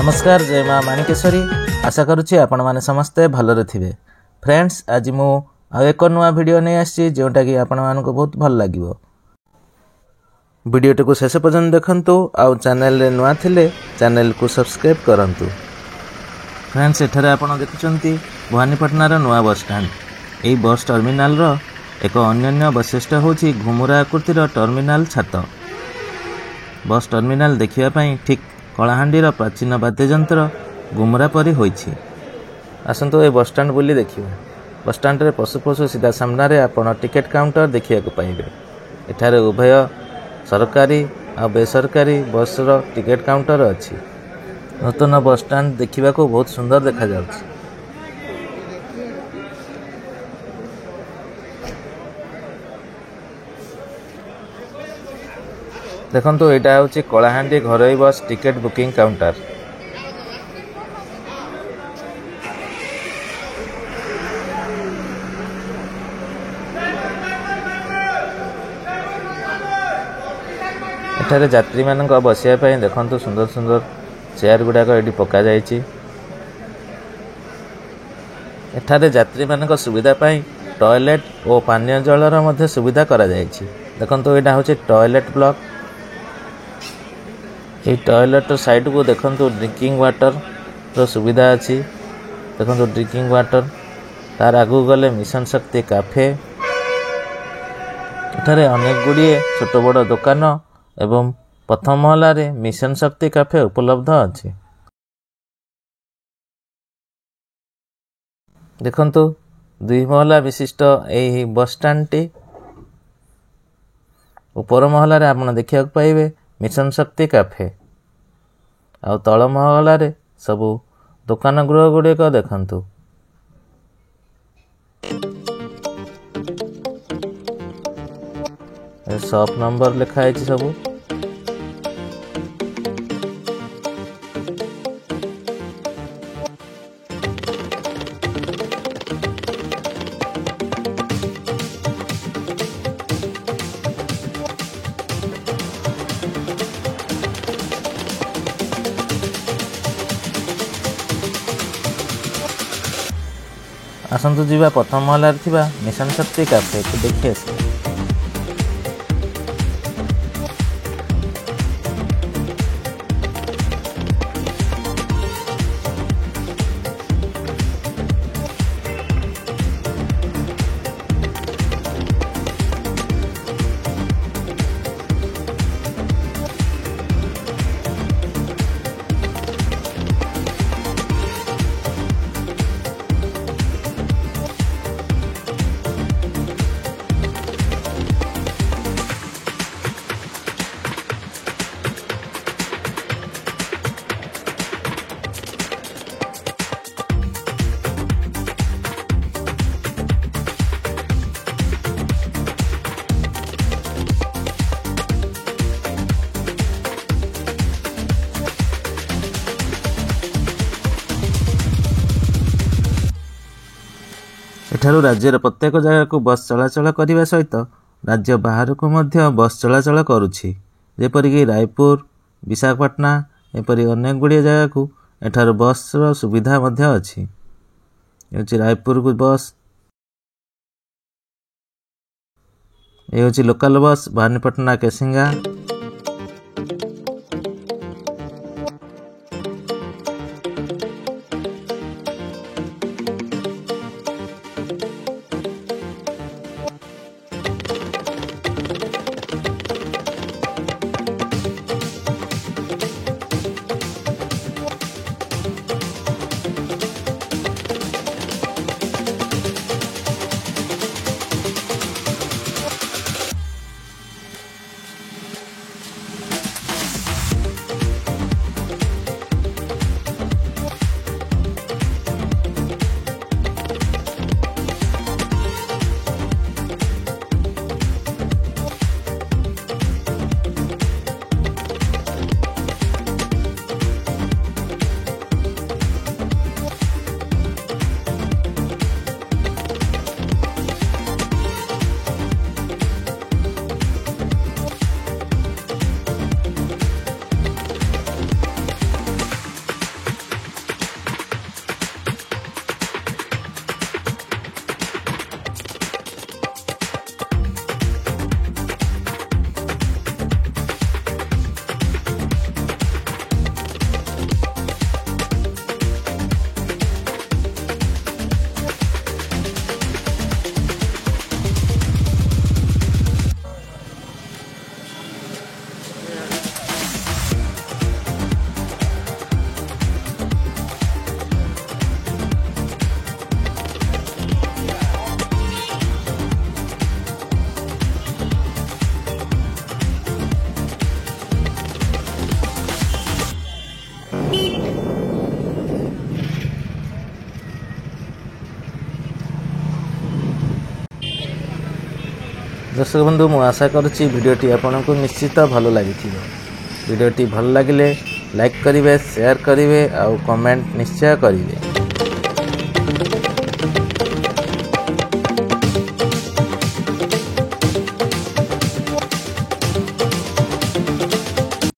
नमस्कार जय माँ माणिकेश्वरी। आशा करुच्ची आपण मैंने समस्ते भलरे थे। फ्रेंड्स आज मु एक नुआ वीडियो नहीं आसी जोटा कि आपण मानक बहुत भल लगे। वीडियो को शेष पर्यंत देखंतु आउ चैनल रे नुआ थिले चैनल को सब्सक्राइब करंतु। फ्रेंड्स एठारे आपण देखुचंती भवानीपाटनार नुआ बस स्टैंड। एई बस टर्मिनाल रो एक अन्य वैशिष्ट्य होची घुमुरा आकृतिर टर्मिनाल छात। बस टर्मिनाल देखिया पई ठीक कलाहांडीर प्राचीन वाद्ययंत्र घुमुरा परी होईछि। आसंतु ए बस स्टैंड बुली देखिबा। बस स्टैंड रे पशु पशु सीधा सामने आपण टिकेट काउंटर देखिया को पाइबे। एठारे उभय सरकारी आ बेसरकारी बस रो टिकेट काउंटर अछि। नूतन बस स्टैंड देखिबा को बहुत सुंदर देखा जाउछि। देखंतु एटा होछि कलाहांडी घरोई बस टिकेट बुकिंग काउंटर। एठारे यात्री मानक बसिया पई देखंतु सुंदर सुंदर चेयर गुडाक एडी पका जायछि। एठारे यात्री मानक सुविधा पई टॉयलेट और पानीय जलर मध्ये सुविधा करा जायछि। देखंतु एटा होछि टॉयलेट ब्लॉक। ये टॉयलेट साइड को देखंतु ड्रिंकिंग वाटर रो सुविधा अछि। देखंतु ड्रिंकिंग वाटर तार आगु गले मिशन शक्ति कैफे। एठारे अनेक गुड़िए छोट बड़ दुकान एवं प्रथम महला रे मिशन शक्ति कैफे उपलब्ध अछि। देखंतु 2 महला विशिष्ट एही बस स्टैंड टी। ऊपर महला रे आपण देखिया पाइबे मिशन शक्ति कैफे। आ तळ महला रे सबु दुकान गृह गुड़े को देखंतु। शॉप नंबर लिखा है सबू। आसंतु जीवा प्रथम महला रे थिबा मिशन शक्ति कैफे को देखि आसे। एठारु राज्यर प्रत्येक जगह को बस चलाचल करने सहित राज्य बाहर को मध्य बस चलाचल करुछि। जेपरि कि रायपुर विशाखापट्टना एपरि अनेक गुड़िया जगह को एठारु बस रो सुविधा मध्य अछि। ये रायपुर को बस, ये होछि लोकल बस भवानीपाटना केसिंगा। दर्शक बंधु मु आशा करुच्ची भिडियोटी आपको निश्चित भल लगी। भिडियोटी भल लगिले लाइक करेंगे, शेयर करेंगे और कमेंट निश्चय करेंगे।